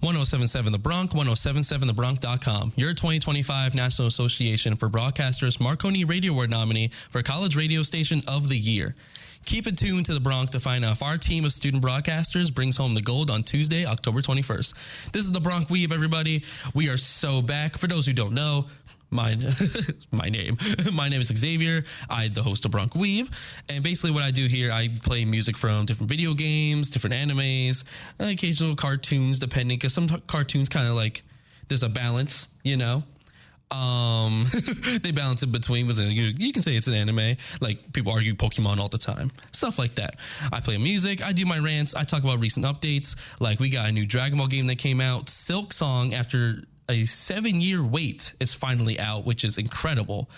1077 The Bronc, 1077thebronc.com. Your 2025 National Association for Broadcasters Marconi Radio Award nominee for College Radio Station of the Year. Keep it tuned to The Bronc to find out if our team of student broadcasters brings home the gold on Tuesday, October 21st. This is the BRONC WEEB, everybody. We are so back. For those who don't know, my name is Xavier. I'm the host of BRONC WEEB, and basically what I do here, I play music from different video games, different animes, occasional cartoons, depending, because some cartoons kind of like there's a balance, you know. They balance in between. You can say it's an anime. Like, people argue Pokemon all the time, stuff like that. I play music, I do my rants, I talk about recent updates. Like, we got a new Dragon Ball game that came out. Silk Song, after a 7-year wait, is finally out, which is incredible.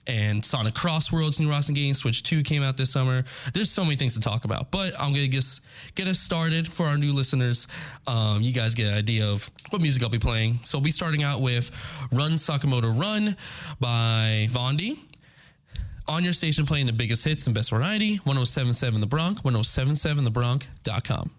And Sonic Crossworld's new Rosin game, Switch 2 came out this summer. There's so many things to talk about, but I'm going to just get us started for our new listeners. You guys get an idea of what music I'll be playing. So we'll be starting out with Run Sakamoto Run by Vondi. On your station, playing the biggest hits and best variety. 1077 The Bronc, 1077thebronc.com.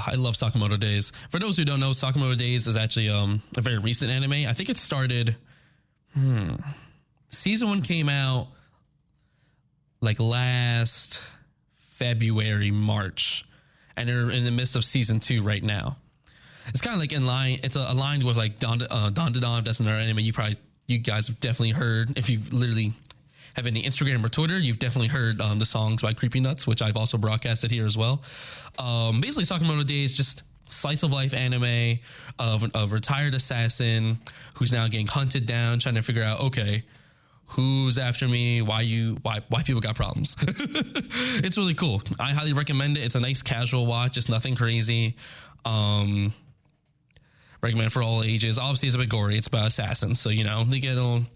I love Sakamoto Days. For those who don't know, Sakamoto Days is actually a very recent anime. I think it started... Season 1 came out like last February, March. And they're in the midst of Season 2 right now. It's kind of like in line... It's aligned with like Don. That's another anime you guys have definitely heard if you've literally have any Instagram or Twitter, you've definitely heard the songs by Creepy Nuts, which I've also broadcasted here as well. Basically, Sakamoto Days, just slice of life anime of a retired assassin who's now getting hunted down, trying to figure out, okay, who's after me? Why people got problems? It's really cool. I highly recommend it. It's a nice casual watch. It's nothing crazy. Recommend for all ages. Obviously, it's a bit gory. It's about assassins, so they get on.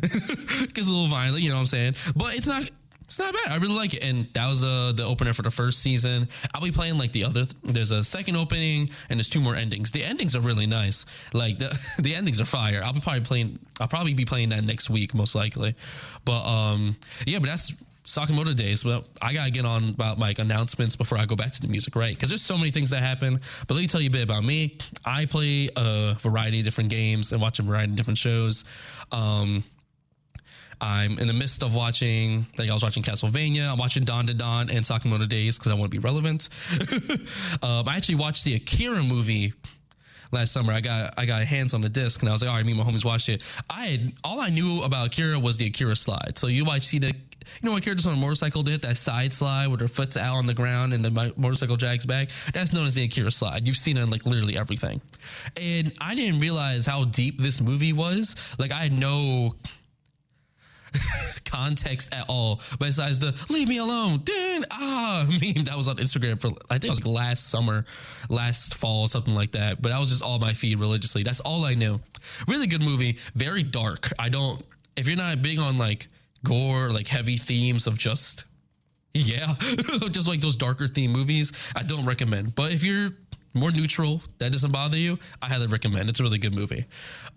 Gets a little violent, you know what I'm saying? But it's not bad. I really like it. And that was the opener for the first season. I'll be playing like there's a second opening and there's 2 more endings. The endings are really nice. Like the endings are fire. I'll probably be playing that next week, most likely. But but that's Sakamoto Days. Well, I gotta get on about like announcements before I go back to the music, right? Because there's so many things that happen. But let me tell you a bit about me. I play a variety of different games and watch a variety of different shows. I'm in the midst of watching, I was watching Castlevania. I'm watching Dawn to Dawn and Sakamoto Days because I want to be relevant. I actually watched the Akira movie last summer. I got hands on the disc and I was like, all right, me and my homies watched it. All I knew about Akira was the Akira slide. So you might see when Akira's on a motorcycle, they hit that side slide with their foot's out on the ground and the motorcycle drags back. That's known as the Akira slide. You've seen it in like literally everything. And I didn't realize how deep this movie was. Like I had no context at all besides the leave me alone meme that was on Instagram for I think it was like last fall, something like that. But that was just all my feed religiously. That's all I knew. Really good movie, very dark. If you're not big on like gore, like heavy themes of just like those darker theme movies, I don't recommend. But if you're more neutral, that doesn't bother you, I highly recommend. It's a really good movie.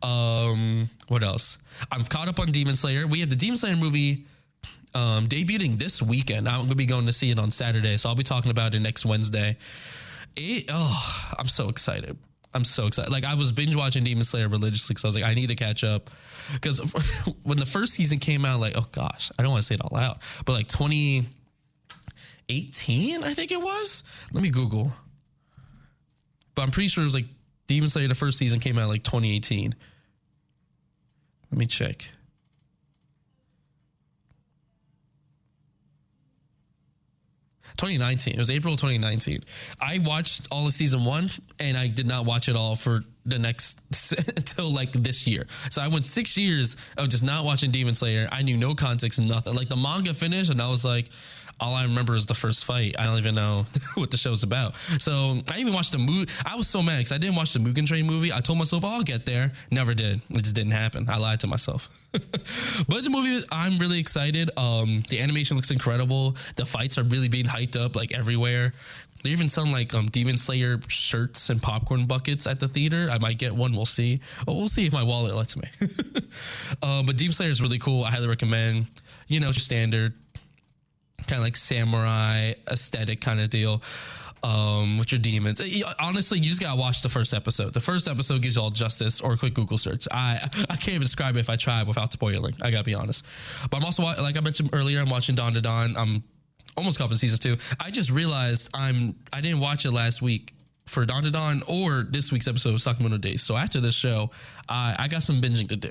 What else? I'm caught up on Demon Slayer. We have the Demon Slayer movie debuting this weekend. I'm going to be going to see it on Saturday, so I'll be talking about it next Wednesday. I'm so excited. Like I was binge watching Demon Slayer religiously because I was like, I need to catch up. Because when the first season came out, like, oh gosh, I don't want to say it all out, but like 2018, I think it was. Let me Google. But I'm pretty sure it was like Demon Slayer, the first season came out like 2018. Let me check. 2019. It was April 2019. I watched all of season 1 and I did not watch it all for the next until like this year. So I went 6 years of just not watching Demon Slayer. I knew no context and nothing. Like the manga finished and I was like, all I remember is the first fight. I don't even know what the show's about. So I didn't even watch the movie. I was so mad because I didn't watch the Mugen Train movie. I told myself, I'll get there. Never did. It just didn't happen. I lied to myself. But the movie, I'm really excited. The animation looks incredible. The fights are really being hyped up like everywhere. They're even selling like Demon Slayer shirts and popcorn buckets at the theater. I might get one. We'll see. Well, we'll see if my wallet lets me. But Demon Slayer is really cool. I highly recommend. Just standard kind of like samurai aesthetic kind of deal with your demons. Honestly, you just gotta watch the first episode. The first episode gives you all justice, or a quick Google search. I can't even describe it if I try without spoiling. I gotta be honest. But I'm also, like I mentioned earlier, I'm watching Dawn to Dawn. I'm almost caught up in season 2. I just realized I didn't watch it last week for Dawn to Dawn or this week's episode of Sakamoto Days. So after this show, I got some binging to do.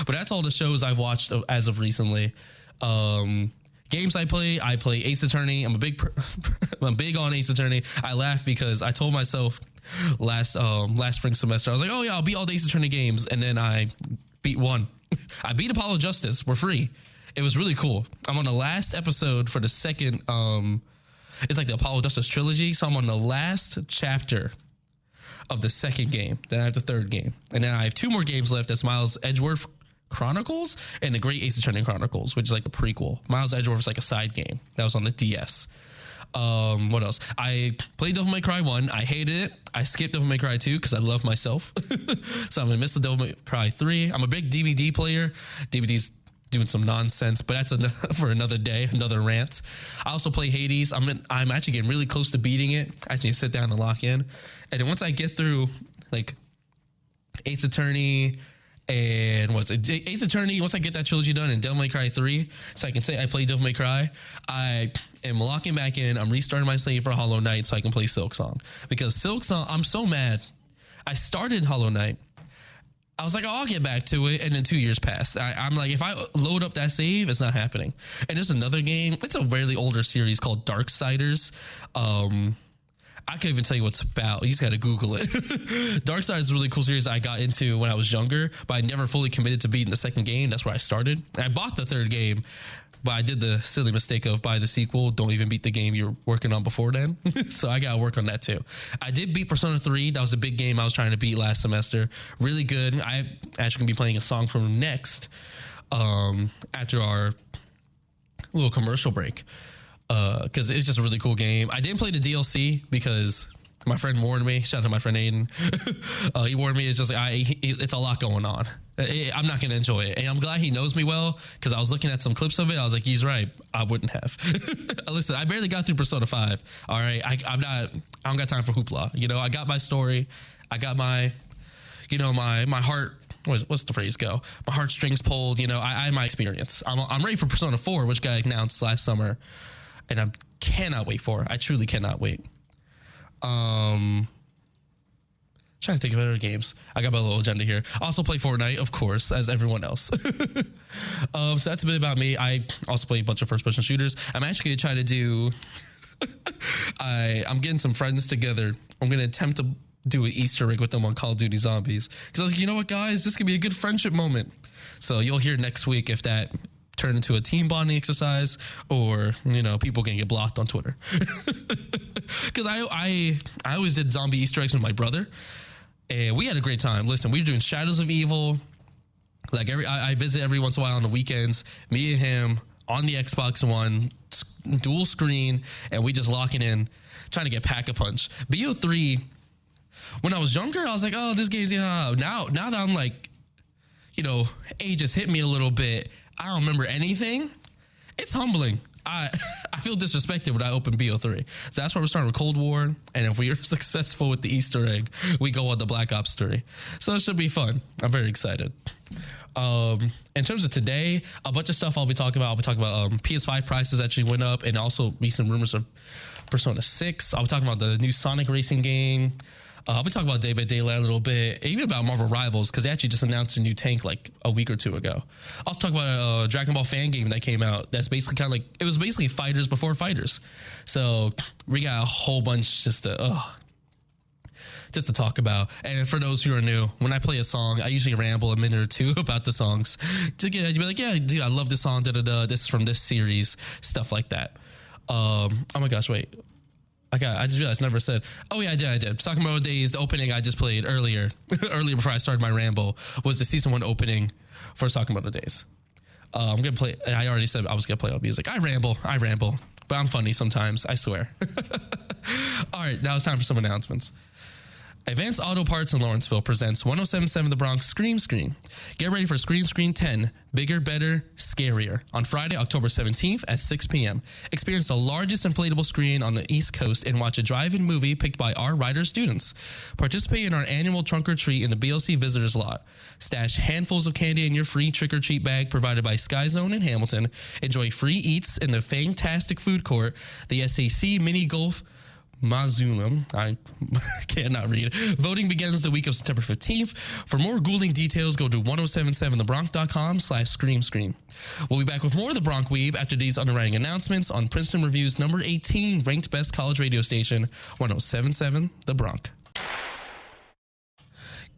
But that's all the shows I've watched as of recently. Games I play Ace Attorney. I'm big on Ace Attorney. I laugh because I told myself last spring semester, I was like, oh yeah, I'll beat all the Ace Attorney games. And then I beat one. I beat Apollo Justice. We're free. It was really cool. I'm on the last episode for the second, it's like the Apollo Justice trilogy. So I'm on the last chapter of the second game. Then I have the third game. And then I have 2 more games left. That's Miles Edgeworth Chronicles and the Great Ace Attorney Chronicles, which is like the prequel. Miles Edgeworth is like a side game that was on the DS. What else? I played Devil May Cry 1. I hated it. I skipped Devil May Cry 2 because I love myself. So I'm gonna miss the Devil May Cry 3. I'm a big DVD player. DVD's doing some nonsense, but that's for another day, another rant. I also play Hades. I'm actually getting really close to beating it. I just need to sit down and lock in. And then once I get through like Ace Attorney and Ace Attorney, once I get that trilogy done, and Devil May Cry 3, so I can say I played Devil May Cry, I am locking back in. I'm restarting my save for Hollow Knight so I can play Silk Song. Because Silk Song, I'm so mad. I started Hollow Knight. I was like, oh, I'll get back to it. And then 2 years passed. I'm like, if I load up that save, it's not happening. And there's another game. It's a really older series called Darksiders. I can't even tell you what's about. You just got to Google it. Darksiders is a really cool series I got into when I was younger, but I never fully committed to beating the second game. That's where I started. And I bought the third game, but I did the silly mistake of buy the sequel. Don't even beat the game you're working on before then. So I got to work on that too. I did beat Persona 3. That was a big game I was trying to beat last semester. Really good. I actually going to be playing a song from next after our little commercial break. Because it's just a really cool game. I didn't play the DLC because my friend warned me. Shout out to my friend Aiden. He warned me. It's just like it's a lot going on. I'm not going to enjoy it. And I'm glad he knows me well because I was looking at some clips of it. I was like, he's right. I wouldn't have. Listen, I barely got through Persona 5. All right. I don't got time for hoopla. You know, I got my story. I got my, you know, my heart. What's the phrase go? My heartstrings pulled. You know, I had my experience. I'm ready for Persona 4, which got announced last summer. And I cannot wait for it. I truly cannot wait. Trying to think of other games. I got my little agenda here. I also play Fortnite, of course, as everyone else. So that's a bit about me. I also play a bunch of first-person shooters. I'm actually going to try to do... I'm getting some friends together. I'm going to attempt to do an Easter egg with them on Call of Duty Zombies. Because I was like, you know what, guys? This could be a good friendship moment. So you'll hear next week if that turned into a team bonding exercise or, you know, people can get blocked on Twitter. Because I always did zombie Easter eggs with my brother. And we had a great time. Listen, we were doing Shadows of Evil. Like I visit every once in a while on the weekends. Me and him on the Xbox One, dual screen, and we just locking in, trying to get Pack-a-Punch. BO3, when I was younger, I was like, oh, this game's, yeah. Now that I'm like, you know, age has hit me a little bit, I don't remember anything. It's humbling. I feel disrespected when I open BO3. So that's why we're starting with Cold War. And if we are successful with the Easter egg, we go on the Black Ops 3. So it should be fun. I'm very excited. In terms of today, a bunch of stuff I'll be talking about. I'll be talking about PS5 prices actually went up and also recent rumors of Persona 6. I'll be talking about the new Sonic racing game. I'll be talking about Day by Daylight a little bit, even about Marvel Rivals, because they actually just announced a new tank like a week or two ago. I'll talk about a Dragon Ball fan game that came out that's basically kind of like, it was basically fighters before fighters. So we got a whole bunch just to talk about. And for those who are new, when I play a song, I usually ramble a minute or two about the songs to get, you'd be like, yeah, dude, I love this song, this is from this series, stuff like that. Oh my gosh, wait. I just realized I never said. Oh yeah, I did. Sakamoto Days, the opening I just played earlier before I started my ramble was the season 1 opening for Sakamoto Days. I'm gonna play. I already said I was gonna play all music. I ramble, but I'm funny sometimes. I swear. All right, now it's time for some announcements. Advanced Auto Parts in Lawrenceville presents 1077 The Bronx Scream Screen. Get ready for Scream Screen 10, Bigger, Better, Scarier, on Friday, October 17th at 6 p.m. Experience the largest inflatable screen on the East Coast and watch a drive-in movie picked by our writer students. Participate in our annual trunk or treat in the BLC Visitors Lot. Stash handfuls of candy in your free trick-or-treat bag provided by Sky Zone in Hamilton. Enjoy free eats in the fantastic food court, the SAC Mini Golf Mazulum. I cannot read. Voting begins the week of September 15th. For more ghouling details, go to 1077thebronx.com/scream. We'll be back with more of the Bronc Weeb after these underwriting announcements on Princeton Review's number 18 ranked best college radio station, 1077 The Bronc.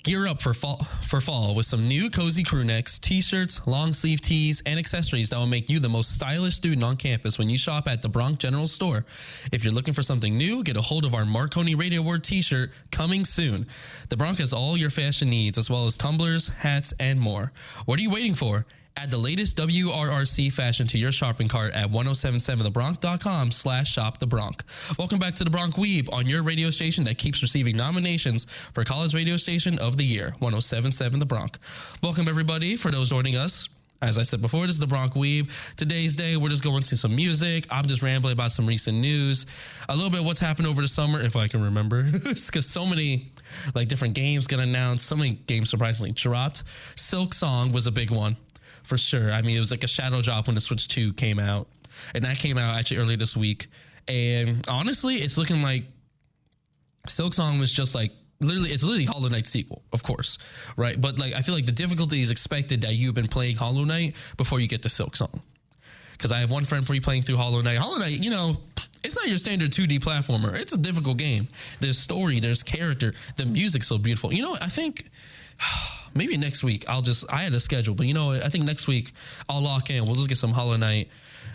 Gear up for fall with some new cozy crew necks, t-shirts, long sleeve tees, and accessories that will make you the most stylish student on campus when you shop at the Bronc General Store. If you're looking for something new, get a hold of our Marconi Radio Award t-shirt coming soon. The Bronc has all your fashion needs as well as tumblers, hats, and more. What are you waiting for? Add the latest WRRC fashion to your shopping cart at 1077thebronc.com/shopthebronc. Welcome back to the Bronc Weeb on your radio station that keeps receiving nominations for College Radio Station of the Year, 1077 The Bronc. Welcome everybody for those joining us. As I said before, this is the Bronc Weeb. Today's day, we're just going to some music. I'm just rambling about some recent news. A little bit of what's happened over the summer, if I can remember. Because so many different games got announced. So many games surprisingly dropped. Silk Song was a big one. For sure. I mean, it was like a shadow drop when the Switch 2 came out. And that came out actually earlier this week. And honestly, it's looking like Silk Song was just like it's literally Hollow Knight sequel, of course, right? But like, I feel like the difficulty is expected that you've been playing Hollow Knight before you get to Silk Song. Because I have one friend playing through Hollow Knight. Hollow Knight, it's not your standard 2D platformer. It's a difficult game. There's story, there's character, the music's so beautiful. I think maybe next week I had a schedule, but I think next week I'll lock in. We'll just get some Hollow Knight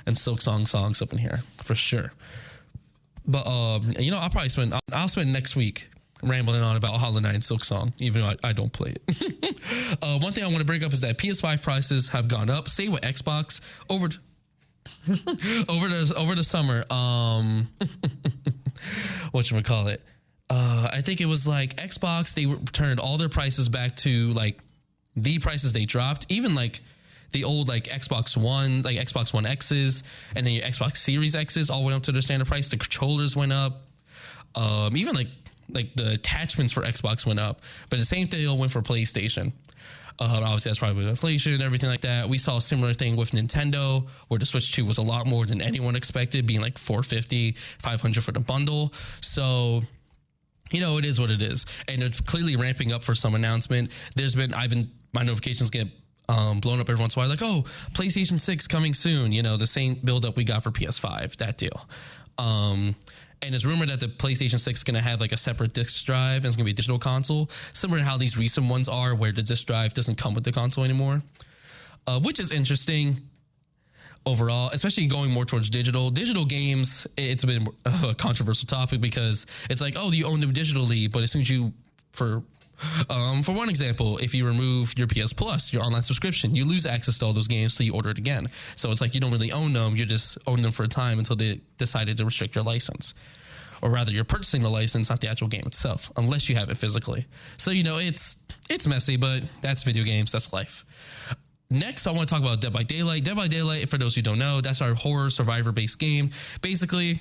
and Silk Song songs up in here for sure. But I'll spend next week rambling on about Hollow Knight and Silk Song, even though I don't play it. One thing I want to bring up is that PS5 prices have gone up. Stay with Xbox over the summer. Whatchamacallit? I think it was like Xbox, they returned all their prices back to like the prices they dropped, even like the old like Xbox One, like Xbox One X's, and then your Xbox Series X's all went up to their standard price. The controllers went up. Even like the attachments for Xbox went up, but the same thing went for PlayStation. Obviously, that's probably with inflation and everything like that. We saw a similar thing with Nintendo, where the Switch 2 was a lot more than anyone expected, being like $450, $500 for the bundle. So, it is what it is. And they're clearly ramping up for some announcement. My notifications get blown up every once in a while, like, oh, PlayStation 6 coming soon. The same build-up we got for PS5, that deal. And it's rumored that the PlayStation 6 is going to have like a separate disc drive and it's going to be a digital console, similar to how these recent ones are, where the disc drive doesn't come with the console anymore, which is interesting overall, especially going more towards digital. Digital games, it's been a controversial topic because it's like, oh, you own them digitally, but as soon as you, for one example, if you remove your PS Plus, your online subscription, you lose access to all those games, so you order it again. So it's like you don't really own them, you just own them for a time until they decided to restrict your license. Or rather, you're purchasing the license, not the actual game itself, unless you have it physically. So, it's messy, but that's video games, that's life. Next, I want to talk about Dead by Daylight. Dead by Daylight, for those who don't know, that's our horror survivor-based game. Basically,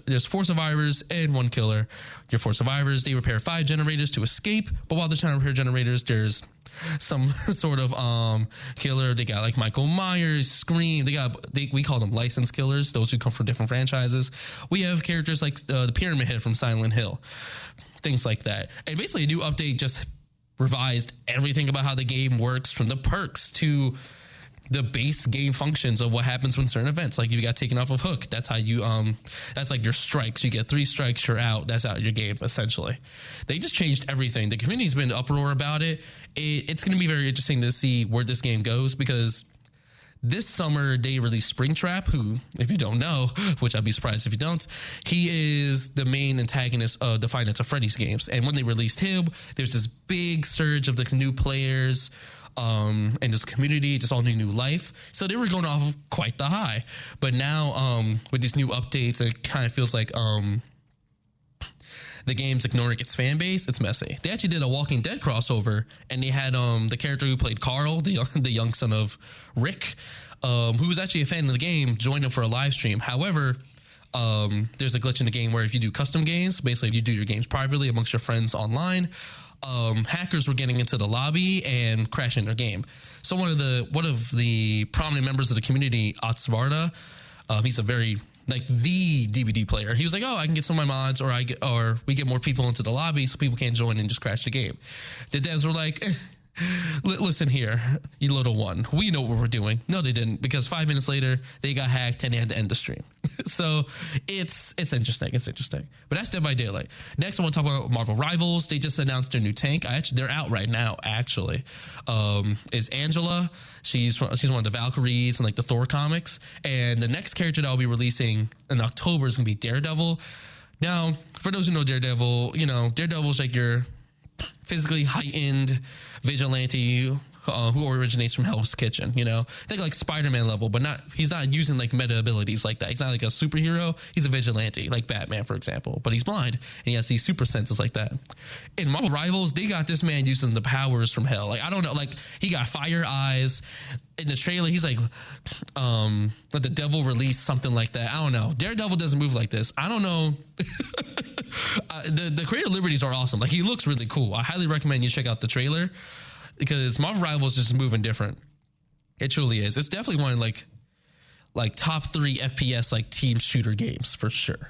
there's 4 survivors and 1 killer. Your 4 survivors, they repair 5 generators to escape, but while they're trying to repair generators, there's some sort of killer. They got like Michael Myers, Scream. We call them licensed killers, those who come from different franchises. We have characters like the Pyramid Head from Silent Hill, things like that. And basically, a new update just revised everything about how the game works, from the perks to the base game functions of what happens when certain events, like if you got taken off of hook, that's how you that's like your strikes. You get 3 strikes, you're out. That's out your game, essentially. They just changed everything. The community's been in uproar about it. It's going to be very interesting to see where this game goes, because this summer they released Springtrap, who, if you don't know, which I'd be surprised if you don't, he is the main antagonist of the Five Nights at Freddy's games. And when they released him, there's this big surge of the new players and this community, just all new life. So they were going off quite the high. But now with these new updates, it kind of feels like the game's ignoring its fan base. It's messy. They actually did a Walking Dead crossover, and they had the character who played Carl, the young son of Rick, who was actually a fan of the game, joined them for a live stream. However, there's a glitch in the game where if you do custom games, basically if you do your games privately amongst your friends online, hackers were getting into the lobby and crashing their game. So one of the prominent members of the community, Atsvarda, he's a very the DVD player. He was like, oh, I can get some of my mods, or we get more people into the lobby so people can't join and just crash the game. The devs were like, listen here, you little one, we know what we're doing. No, they didn't, because 5 minutes later they got hacked and they had to end the stream. So it's interesting. But that's Dead by Daylight. Next, I want to talk about Marvel Rivals. They just announced their new tank. They're out right now, actually. Is Angela. She's one of the Valkyries and like the Thor comics. And the next character that I'll be releasing in October is going to be Daredevil. Now, for those who know Daredevil, Daredevil's like your physically heightened vigilante who originates from Hell's Kitchen, think like Spider-Man level, but he's not using like meta abilities like that. He's not like a superhero. He's a vigilante, like Batman, for example, but he's blind and he has these super senses like that. In Marvel Rivals, they got this man using the powers from hell. Like, I don't know, like he got fire eyes. In the trailer, he's like, let the devil release something like that. I don't know. Daredevil doesn't move like this. I don't know. The creative liberties are awesome. Like, he looks really cool. I highly recommend you check out the trailer, because Marvel Rivals is just moving different. It truly is. It's definitely one of like top 3 FPS like team shooter games for sure.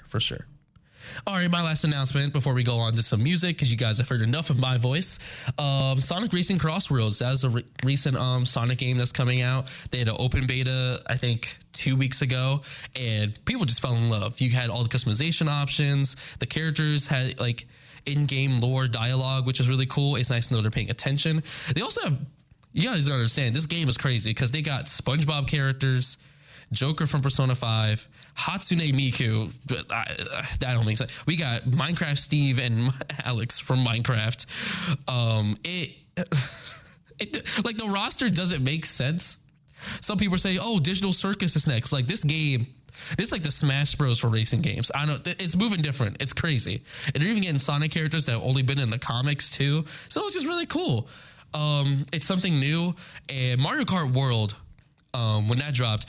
All right, my last announcement before we go on to some music, because you guys have heard enough of my voice. Sonic Racing Crossroads, that was a recent Sonic game that's coming out. They had an open beta, I think, 2 weeks ago, and people just fell in love. You had all the customization options. The characters had like in-game lore dialogue, which is really cool. It's nice to know they're paying attention. They also have, you guys gotta understand, this game is crazy because they got SpongeBob characters, Joker from Persona 5, Hatsune Miku. That don't make sense. We got Minecraft Steve and Alex from Minecraft. Like the roster doesn't make sense. Some people say, "Oh, Digital Circus is next." Like this game, this is like the Smash Bros for racing games. I don't know, it's moving different. It's crazy, and they're even getting Sonic characters that have only been in the comics too. So it's just really cool. It's something new, and Mario Kart World. When that dropped,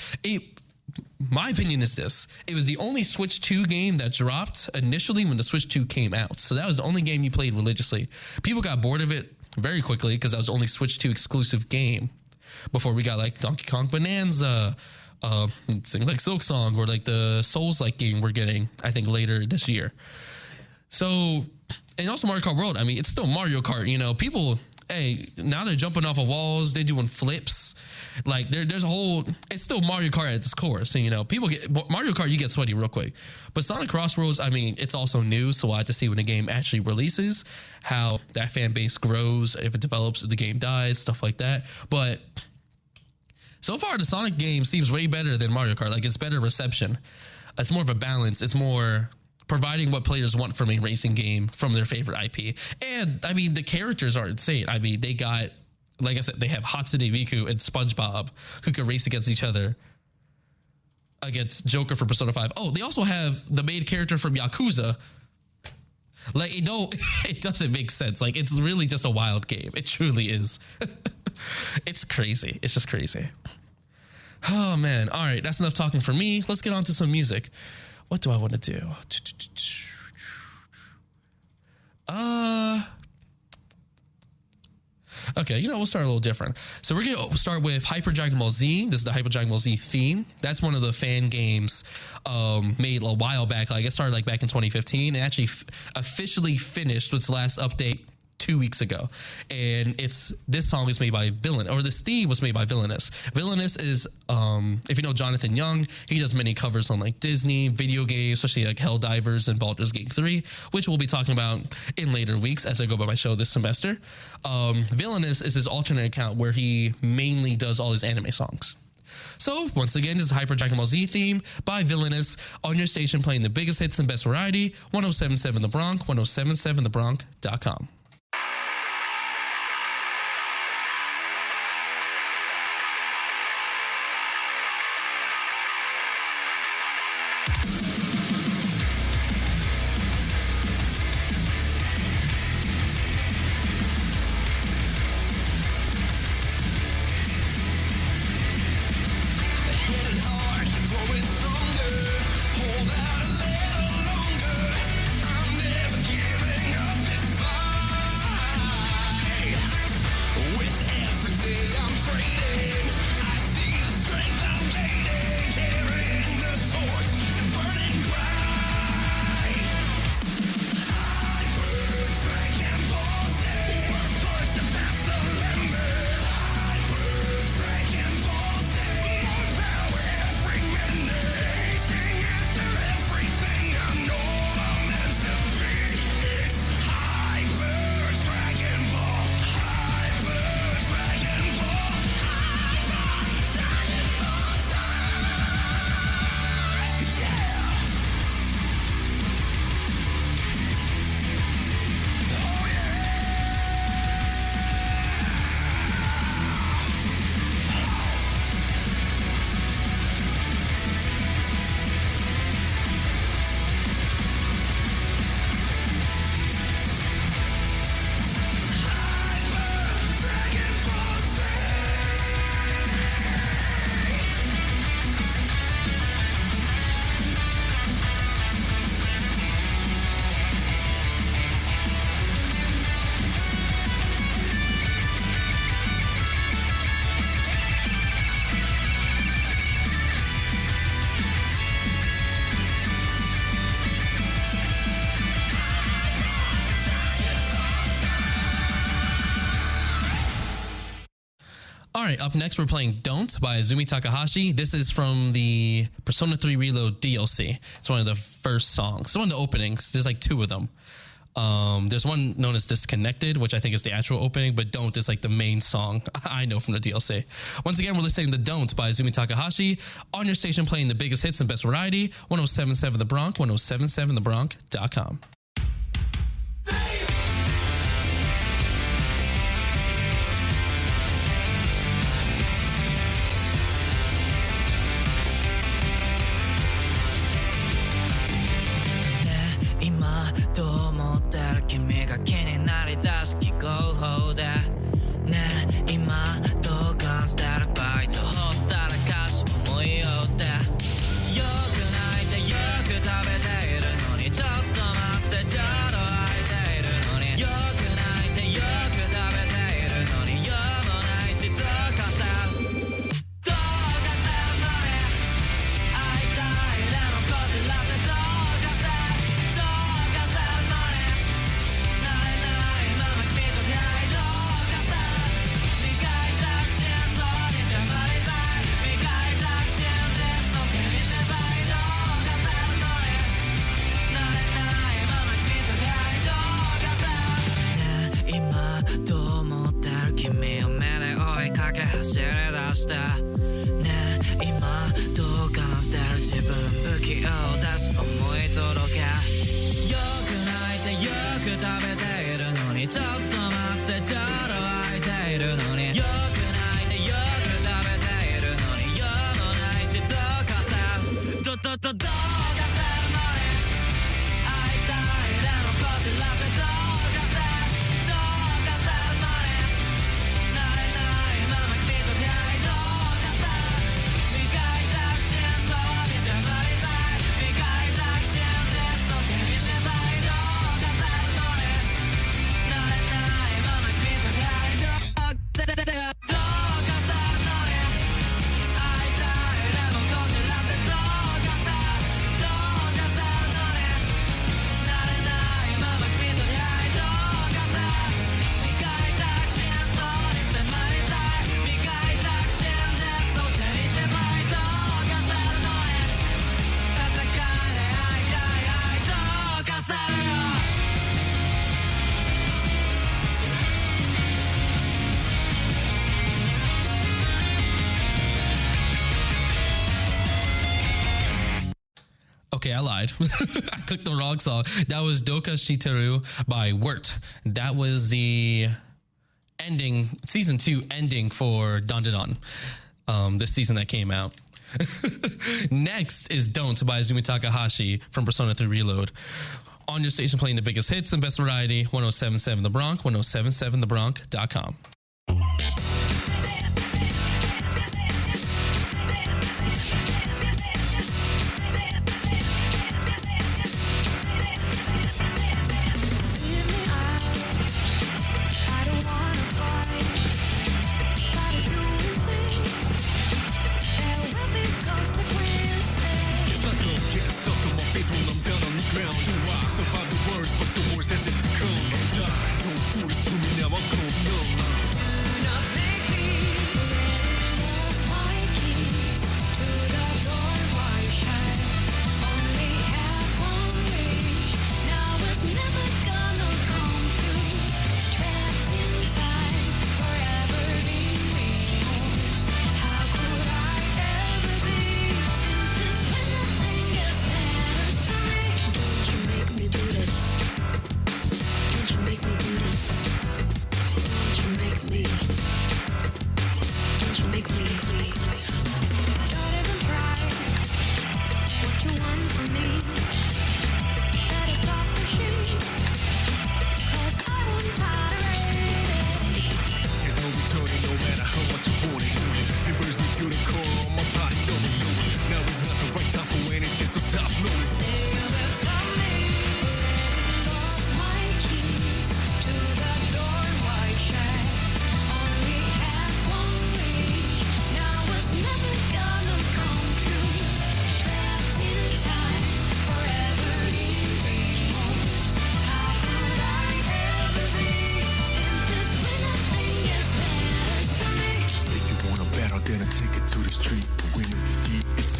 my opinion is this: it was the only Switch 2 game that dropped initially when the Switch 2 came out. So that was the only game you played religiously. People got bored of it very quickly because that was the only Switch 2 exclusive game before we got like Donkey Kong Bonanza, things like Silk Song, or like the Souls-like game we're getting, I think, later this year. So, and also Mario Kart World, I mean, it's still Mario Kart, you know, people, hey, now they're jumping off of walls, they're doing flips. Like there's a whole, it's still Mario Kart at its core. So, you know, people get Mario Kart, you get sweaty real quick. But Sonic Crossroads, I mean, it's also new. So I have to see when the game actually releases, how that fan base grows, if it develops, if the game dies, stuff like that. But so far, the Sonic game seems way better than Mario Kart. Like it's better reception. It's more of a balance. It's more providing what players want from a racing game from their favorite IP. And I mean, the characters are insane. I mean, they got, like I said, they have Hatsune Miku and SpongeBob who can race against each other, against Joker from Persona 5. Oh, they also have the main character from Yakuza. Like, it doesn't make sense. Like, it's really just a wild game. It truly is. It's crazy. It's just crazy. Oh, man. All right, that's enough talking for me. Let's get on to some music. What do I want to do? Okay, you know, we'll start a little different. So we're going to start with Hyper Dragon Ball Z. This is the Hyper Dragon Ball Z theme. That's one of the fan games made a while back. Like it started like back in 2015 and actually officially finished with its last update 2 weeks ago. And this song is made by this theme was made by Villainous. Villainous is, if you know Jonathan Young, he does many covers on like Disney, video games, especially like Helldivers and Baldur's Gate 3, which we'll be talking about in later weeks as I go by my show this semester. Villainous is his alternate account where he mainly does all his anime songs. So, once again, this is Hyper Dragon Ball Z theme by Villainous on your station playing the biggest hits and best variety, 1077 The Bronc, 1077thebronc.com. Hold out a little longer. I'm never giving up this fight. right, up next we're playing Don't by Azumi Takahashi. This is from the Persona 3 Reload DLC. It's one of the first songs. It's one of the openings. There's like two of them. There's one known as Disconnected, which I think is the actual opening, but Don't is like the main song I know from the DLC. Once again, we're listening to Don't by Azumi Takahashi on your station, playing the biggest hits and best variety. 1077 The Bronc, 1077thebronc.com.今どう思ってる君が気になりだす記号法でねえ今どう感じてるバイトほったらかし思いよってよく泣いてよく食べているのにちょっと待ってちょうど空いているのによく泣いてよく食べているのに用もないしどうかさどうかせるのに会いたいでもこじらせどうかせ君を目で追いかけ走り出してねえ今どう感じてる自分不器用だし思い届けよく泣いてよく食べているのにちょっと待ってちょうど空いているのによく泣いてよく食べているのに用もないしどうかさどうかせるのに会いたいでもこじらせどうかせどうかせるのにOkay, I lied. I clicked the wrong song. That was Doka Shiteru by Wirt. That was the ending, season 2 ending for Dandadan, this season that came out. Next is Don't by Azumi Takahashi from Persona 3 Reload. On your station, playing the biggest hits and best variety. 1077 The Bronc, 1077thebronc.com. Survive the worst, but the worst has yet to come. And I don't do this to me now, I'm going numb. Do not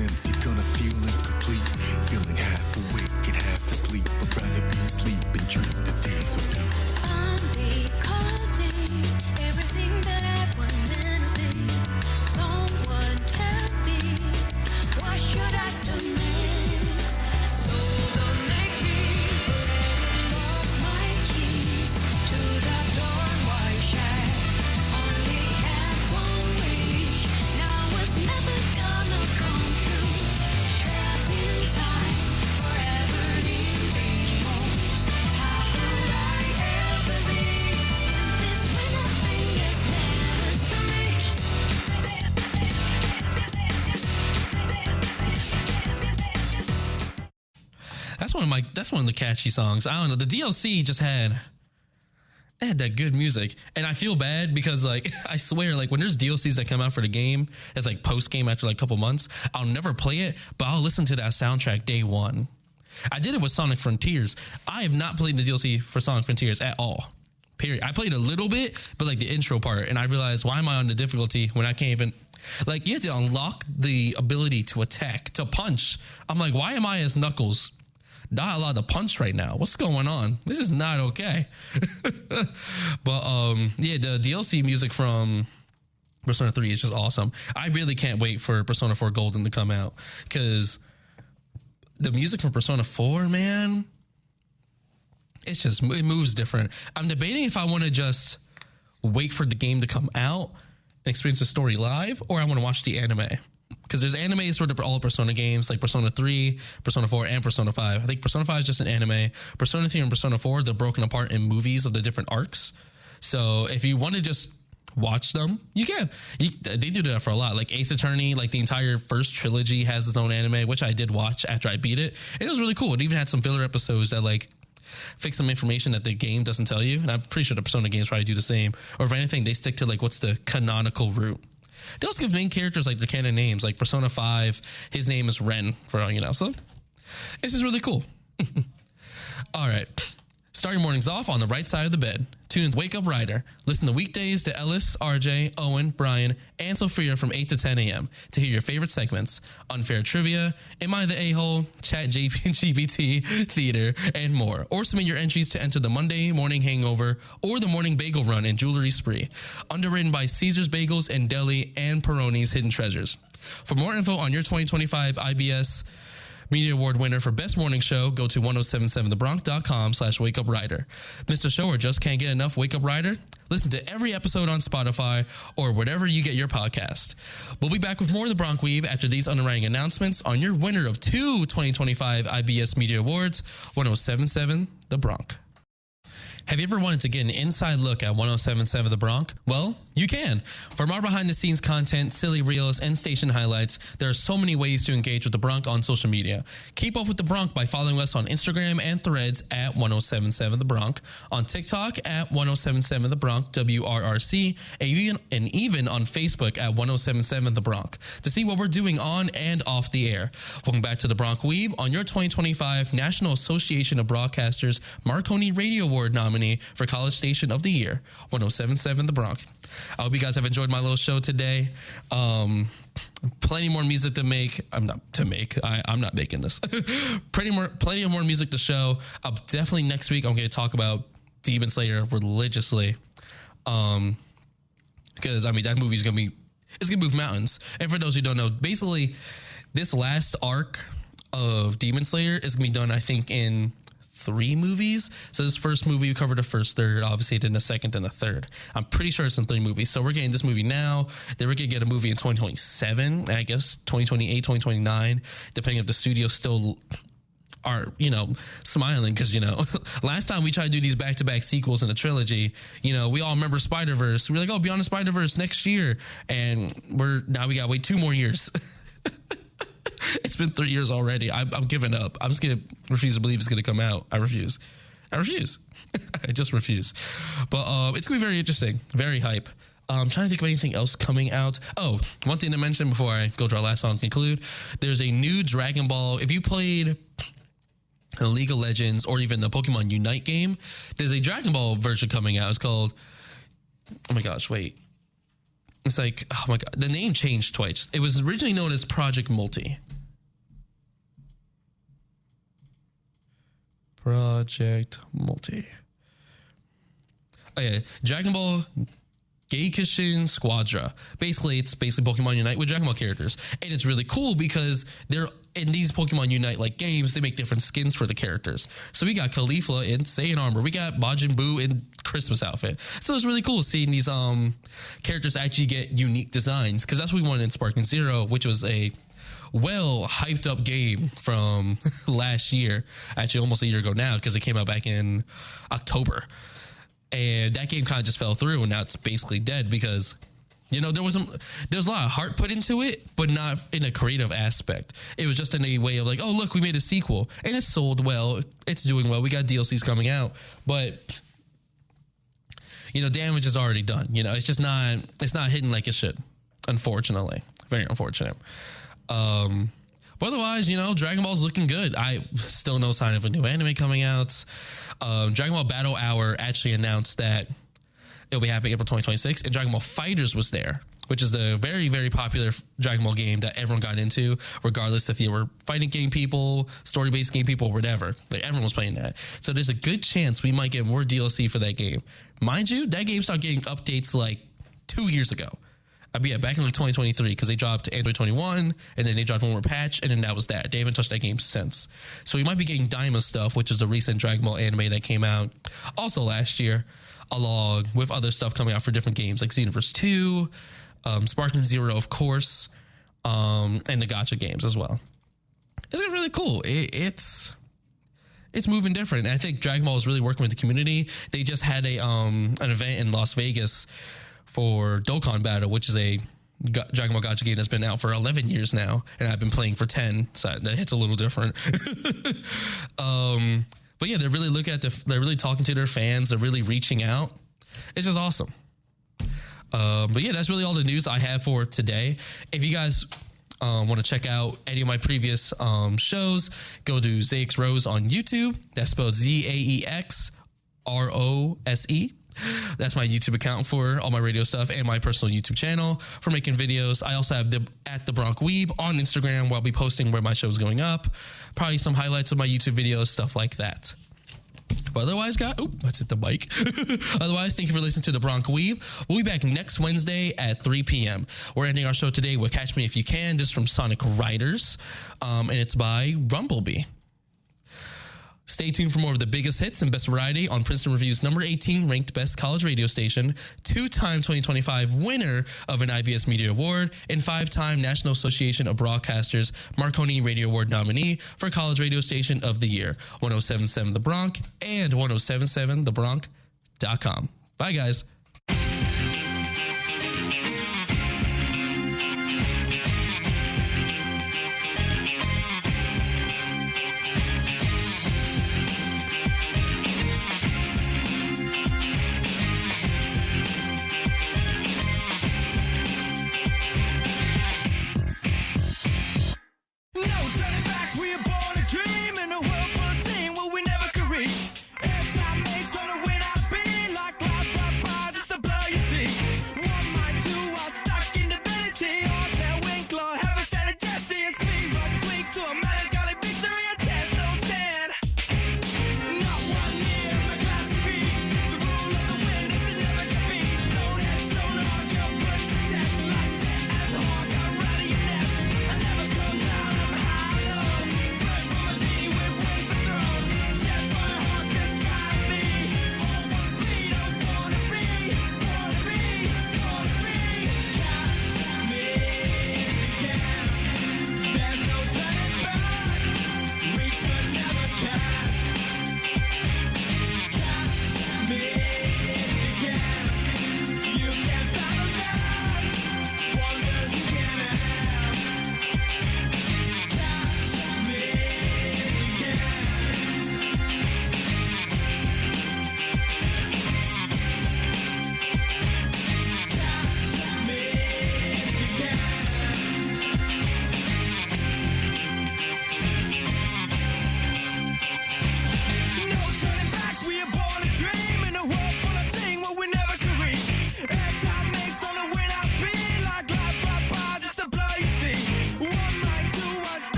empty, gonna feel incomplete. Feeling half awake and half asleep. I'd rather be asleep and dream the days of peace. I'm becoming everything that I want to be. Someone tell me, what should I do next? So don't make me lost my keys to the door. Why share? Only had one wish. Now it's never gonna come true. Trapped in time, forever in remorse. How could I ever be in this when nothing else matters to me? That's one of the catchy songs. I don't know. The DLC just had that good music, and I feel bad because like I swear, like when there's DLCs that come out for the game, it's like post game after like a couple months. I'll never play it, but I'll listen to that soundtrack day one. I did it with Sonic Frontiers. I have not played the DLC for Sonic Frontiers at all. Period. I played a little bit, but like the intro part, and I realized, why am I on the difficulty when I can't even, like, you have to unlock the ability to attack, to punch. I'm like, why am I as Knuckles not allowed to punch right now? What's going on? This is not okay. But yeah, the DLC music from Persona 3 is just awesome. I really can't wait for Persona 4 Golden to come out, because the music from Persona 4, man, it's just, it moves different. I'm debating if I want to just wait for the game to come out and experience the story live, or I want to watch the anime. Because there's animes for all Persona games, like Persona 3, Persona 4, and Persona 5. I think Persona 5 is just an anime. Persona 3 and Persona 4, they're broken apart in movies of the different arcs. So if you want to just watch them, you can. They do that for a lot. Like Ace Attorney, like the entire first trilogy has its own anime, which I did watch after I beat it. And it was really cool. It even had some filler episodes that like fix some information that the game doesn't tell you. And I'm pretty sure the Persona games probably do the same. Or if anything, they stick to like what's the canonical route. They also give main characters like their canon names. Like Persona 5, his name is Ren, for all you know. So this is really cool. All right. Start your mornings off on the right side of the bed. Tune in Wake Up Rider. Listen to weekdays to Ellis, RJ, Owen, Brian, and Sophia from 8 to 10 a.m. to hear your favorite segments: Unfair Trivia, Am I the A-Hole, Chat GPT, Theater, and more. Or submit your entries to enter the Monday Morning Hangover or the Morning Bagel Run and Jewelry Spree. Underwritten by Caesar's Bagels and Deli and Peroni's Hidden Treasures. For more info on your 2025 IBS Media Award winner for Best Morning Show, go to 1077thebronx.com/wakeuprider. Missed a show or just can't get enough Wake Up Rider? Listen to every episode on Spotify or wherever you get your podcast. We'll be back with more of the Bronc Weeb after these underwriting announcements on your winner of 2 2025 IBS Media Awards, 1077 The Bronc. Have you ever wanted to get an inside look at 1077 The Bronc? Well, you can. For more behind-the-scenes content, silly reels, and station highlights, there are so many ways to engage with The Bronc on social media. Keep up with The Bronc by following us on Instagram and Threads at 1077 The Bronc, on TikTok at 1077 The Bronc, WRRC, and even on Facebook at 1077 The Bronc to see what we're doing on and off the air. Welcome back to The Bronc Weeb on your 2025 National Association of Broadcasters Marconi Radio Award nominee for College Station of the Year, 1077 The Bronc. I hope you guys have enjoyed my little show today. Plenty more music to make. I'm not making this. Plenty of more music to show. Definitely next week I'm going to talk about Demon Slayer religiously. Because I mean that movie is going to move mountains. And for those who don't know, basically this last arc of Demon Slayer is going to be done, I think, in 3 movies. So this first movie, we covered the first third, obviously, then the second and the third. I'm pretty sure it's in 3 movies. So we're getting this movie now. Then we're going to get a movie in 2027, and I guess 2028, 2029, depending if the studio still are, smiling. Because, last time we tried to do these back-to-back sequels in a trilogy, we all remember Spider-Verse. We're like, oh, Beyond the Spider-Verse next year. And we got to wait 2 more years. It's been 3 years already. I'm giving up. I'm just going to refuse to believe it's going to come out. I refuse. I just refuse. But it's going to be very interesting. Very hype. I'm trying to think of anything else coming out. Oh, one thing to mention before I go to our last song and conclude. There's a new Dragon Ball. If you played League of Legends or even the Pokemon Unite game, there's a Dragon Ball version coming out. It's called... Oh my gosh, wait. It's like, oh my God, the name changed twice. It was originally known as Project Multi. Project Multi. Oh yeah, Dragon Ball Geikishin Squadra. Basically, it's Pokemon Unite with Dragon Ball characters. And it's really cool because they're in these Pokemon Unite like games, they make different skins for the characters. So we got Caulifla in Saiyan armor. We got Majin Buu in Christmas outfit. So it's really cool seeing these characters actually get unique designs, because that's what we wanted in Sparking Zero, which was a well hyped up game from last year, actually almost a year ago now, because it came out back in October. And that game kind of just fell through, and now it's basically dead because, you know, there was a lot of heart put into it, but not in a creative aspect. It was just in a way of like, oh, look, we made a sequel and it sold well. It's doing well. We got DLCs coming out, but, you know, damage is already done. You know, it's not hitting like it should, unfortunately. Very unfortunate. But otherwise, you know, Dragon Ball's looking good. I still no sign of a new anime coming out. Dragon Ball Battle Hour actually announced that it'll be happening April 2026, and Dragon Ball Fighters was there, which is the very, very popular Dragon Ball game that everyone got into, regardless if you were fighting game people, story-based game people, whatever. Like, everyone was playing that. So there's a good chance we might get more DLC for that game. Mind you, that game started getting updates like 2 years ago. Back in like 2023, because they dropped Android 21, and then they dropped one more patch, and then that was that. They haven't touched that game since. So we might be getting Daima stuff, which is the recent Dragon Ball anime that came out also last year, along with other stuff coming out for different games like Xenoverse 2, Sparking Zero, of course, and the gacha games as well. It's really cool. It's moving different. And I think Dragon Ball is really working with the community. They just had an event in Las Vegas for Dokkan Battle, which is a Dragon Ball gacha game that's been out for 11 years now, and I've been playing for 10, so that hits a little different. But yeah, they're really they're really talking to their fans. They're really reaching out. It's just awesome. But yeah, that's really all the news I have for today. If you guys want to check out any of my previous shows, go to Zaix Rose on YouTube. That's spelled ZAEXROSE. That's my YouTube account for all my radio stuff, and my personal YouTube channel for making videos. I also have the BRONC WEEB on Instagram, where I'll be posting where my show's going up, probably some highlights of my YouTube videos, stuff like that. But otherwise, guys, let's hit the mic. Otherwise, thank you for listening to the BRONC WEEB. We'll be back next Wednesday at 3 p.m. We're ending our show today with Catch Me If You Can. This is from Sonic Riders, and it's by Rumblebee. Stay tuned for more of the biggest hits and best variety on Princeton Review's number 18 ranked best college radio station, 2-time 2025 winner of an IBS Media Award, and 5-time National Association of Broadcasters Marconi Radio Award nominee for College Radio Station of the Year, 1077 The Bronc and 1077thebronc.com. Bye, guys.